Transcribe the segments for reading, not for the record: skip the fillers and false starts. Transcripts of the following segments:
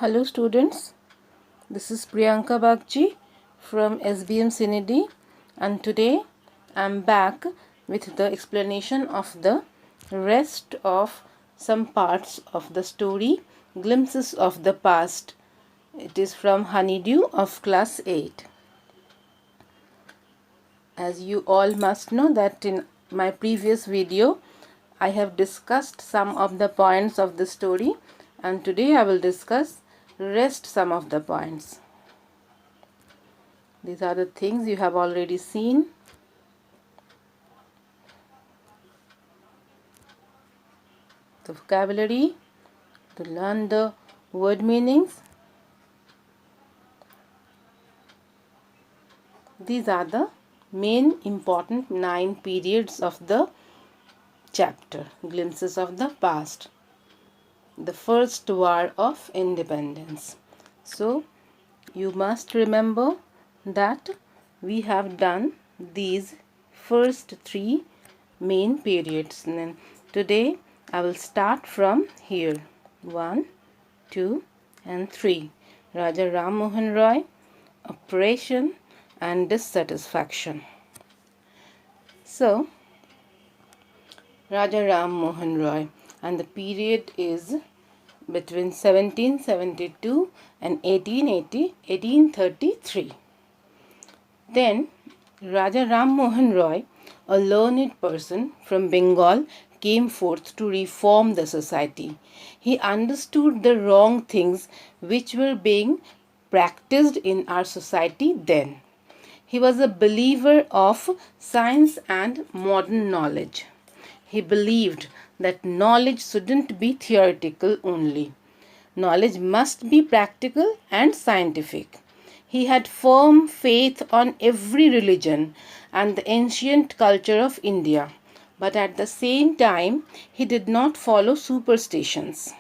Hello students, this is Priyanka Bagchi from SVM Sinidih, and today I am back with the explanation of the rest of some parts of the story Glimpses of the Past. It is from Honeydew of class 8. As you all must know that in my previous video I have discussed some of the points of the story, and today I will discuss rest some of the points. These are the things you have already seen. The vocabulary, to learn the word meanings. These are the main important 9 periods of the chapter, Glimpses of the Past. The first war of independence. So you must remember that we have done these first 3 main periods. And then today I will start from here. 1, 2 and 3. Raja Ram Mohan Roy, oppression and dissatisfaction. So Raja Ram Mohan Roy, and the period is between 1772 and 1833. Then Raja Ram Mohan Roy, a learned person from Bengal, came forth to reform the society. He understood the wrong things which were being practiced in our society then. He was a believer of science and modern knowledge. He believed that knowledge shouldn't be theoretical only. Knowledge must be practical and scientific. He had firm faith on every religion and the ancient culture of India, but at the same time he did not follow superstitions.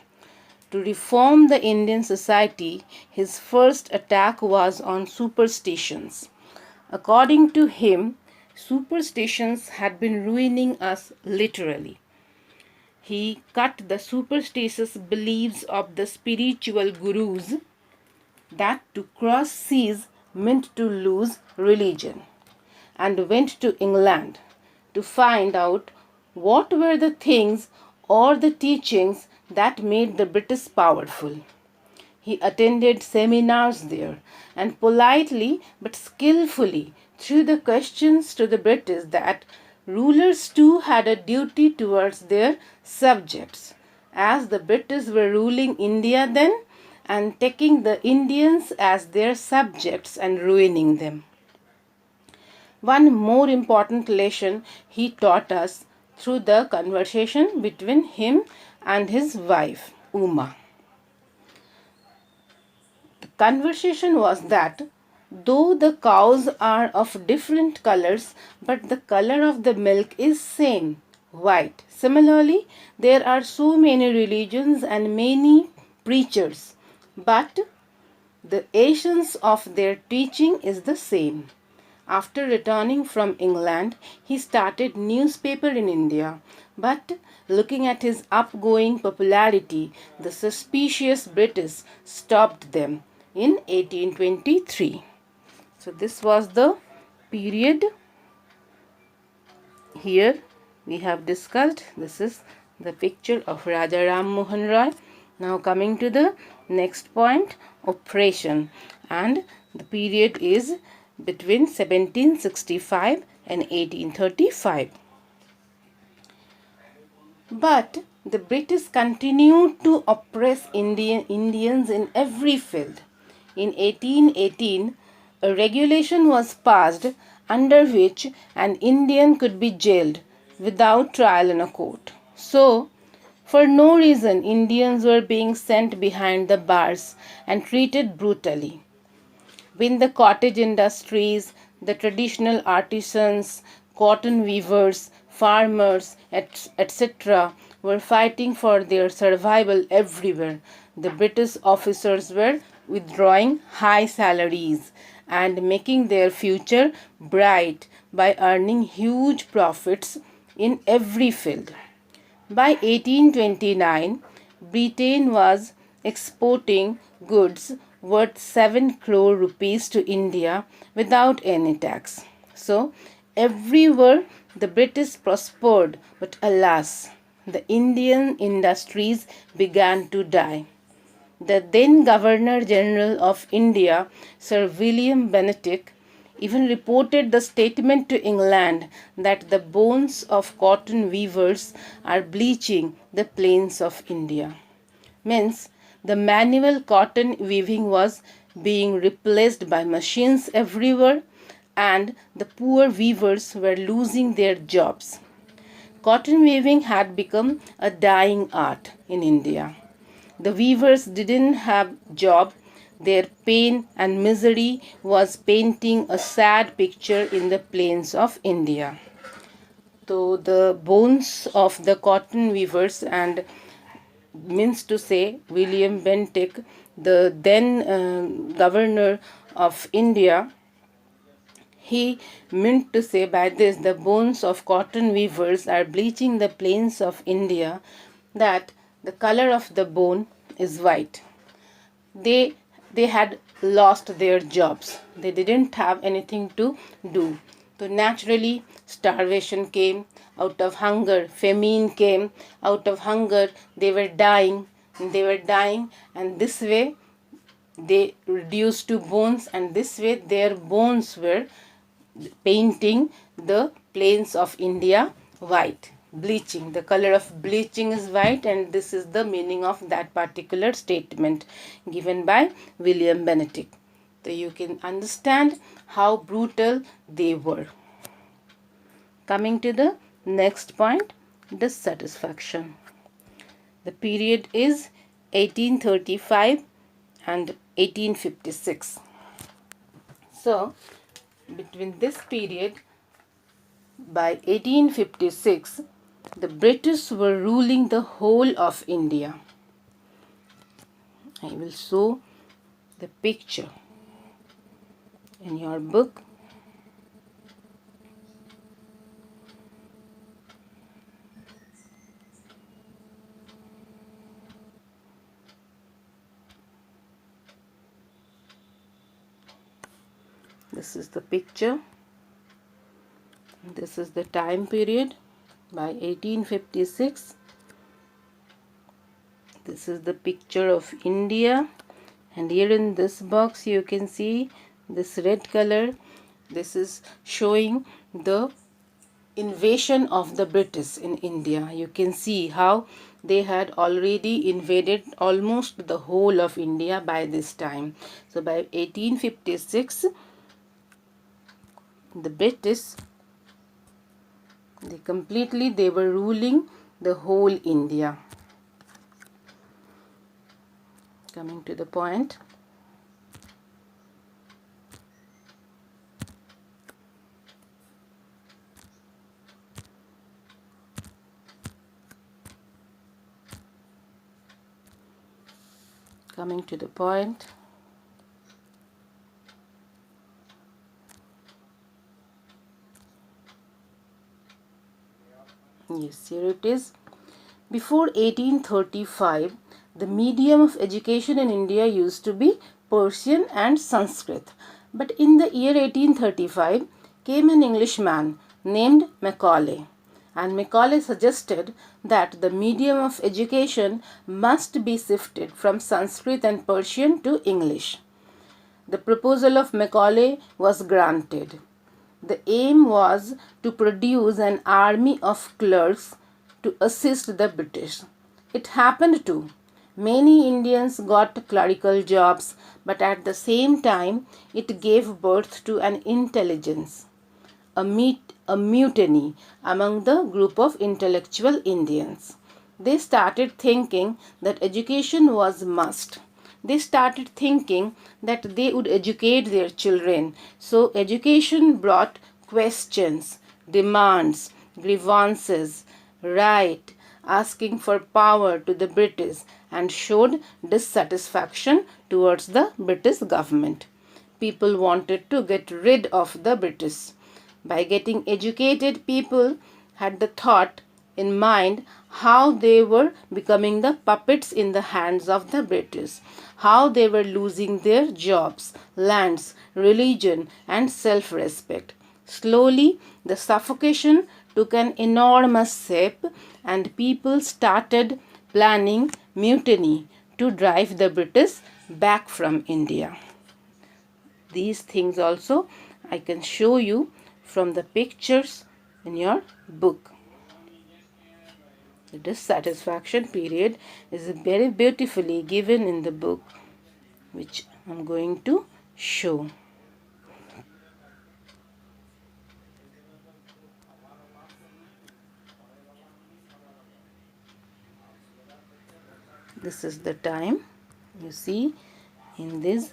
To reform the Indian society, his first attack was on superstitions. According to him, superstitions had been ruining us literally. He cut the superstitious beliefs of the spiritual gurus that to cross seas meant to lose religion, and went to England to find out what were the things or the teachings that made the British powerful. He attended seminars there and politely but skillfully threw the questions to the British that rulers too had a duty towards their subjects, as the British were ruling India then and taking the Indians as their subjects and ruining them. One more important lesson he taught us through the conversation between him and his wife, Uma. The conversation was that though the cows are of different colors, but the color of the milk is same, white. Similarly, there are so many religions and many preachers, but the essence of their teaching is the same. After returning from England, he started newspaper in India, but looking at his upgoing popularity, the suspicious British stopped them in 1823. So this was the period here we have discussed. This is the picture of Raja Ram Mohan Roy. Now coming to the next point, oppression, and the period is between 1765 and 1835. But the British continued to oppress Indians in every field. In 1818, a regulation was passed under which an Indian could be jailed without trial in a court. So, for no reason, Indians were being sent behind the bars and treated brutally. When the cottage industries, the traditional artisans, cotton weavers, farmers, etc., were fighting for their survival everywhere, the British officers were withdrawing high salaries and making their future bright by earning huge profits in every field. By 1829, Britain was exporting goods worth 7 crore rupees to India without any tax. So, everywhere the British prospered, but alas, the Indian industries began to die. The then Governor General of India, Sir William Bentinck, even reported the statement to England that the bones of cotton weavers are bleaching the plains of India. Means the manual cotton weaving was being replaced by machines everywhere, and the poor weavers were losing their jobs. Cotton weaving had become a dying art in India. The weavers didn't have job. Their pain and misery was painting a sad picture in the plains of India. So the bones of the cotton weavers, and means to say William Bentinck, the then governor of India, he meant to say by this the bones of cotton weavers are bleaching the plains of India, that the color of the bone is white. They had lost their jobs. They didn't have anything to do. So naturally starvation came out of hunger, famine came out of hunger. They were dying, and this way they reduced to bones, and this way their bones were painting the plains of India white. Bleaching, the color of bleaching is white, and this is the meaning of that particular statement given by William Bentinck. So you can understand how brutal they were. Coming to the next point, dissatisfaction. The period is 1835 and 1856. So between this period, by 1856, the British were ruling the whole of India. I will show the picture in your book. This is the picture. This is the time period by 1856. This is the picture of India, and here in this box you can see this red color. This is showing the invasion of the British in India. You can see how they had already invaded almost the whole of India by this time. So by 1856, the British, they were ruling the whole India. Coming to the point, yes, here it is. Before 1835, the medium of education in India used to be Persian and Sanskrit. But in the year 1835 came an Englishman named Macaulay. And Macaulay suggested that the medium of education must be shifted from Sanskrit and Persian to English. The proposal of Macaulay was granted. The aim was to produce an army of clerks to assist the British. It happened too. Many Indians got clerical jobs, but at the same time it gave birth to an intelligence, a mutiny among the group of intellectual Indians. They started thinking that education was must. They started thinking that they would educate their children. So education brought questions, demands, grievances, right, asking for power to the British, and showed dissatisfaction towards the British government. People wanted to get rid of the British. By getting educated, people had the thought in mind how they were becoming the puppets in the hands of the British, how they were losing their jobs, lands, religion, and self respect. Slowly, the suffocation took an enormous shape, and people started planning mutiny to drive the British back from India. These things also I can show you from the pictures in your book. The dissatisfaction period is very beautifully given in the book, which I'm going to show. This is the time. You see, in these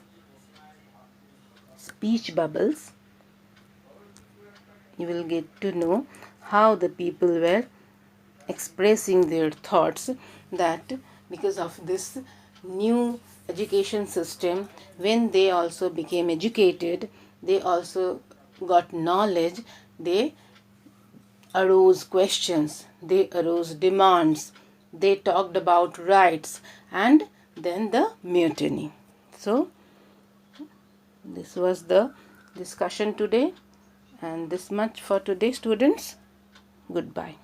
speech bubbles, you will get to know how the people were expressing their thoughts, that because of this new education system, when they also became educated, they also got knowledge, they arose questions, they arose demands, they talked about rights, and then the mutiny. So this was the discussion today, and this much for today, students. Goodbye.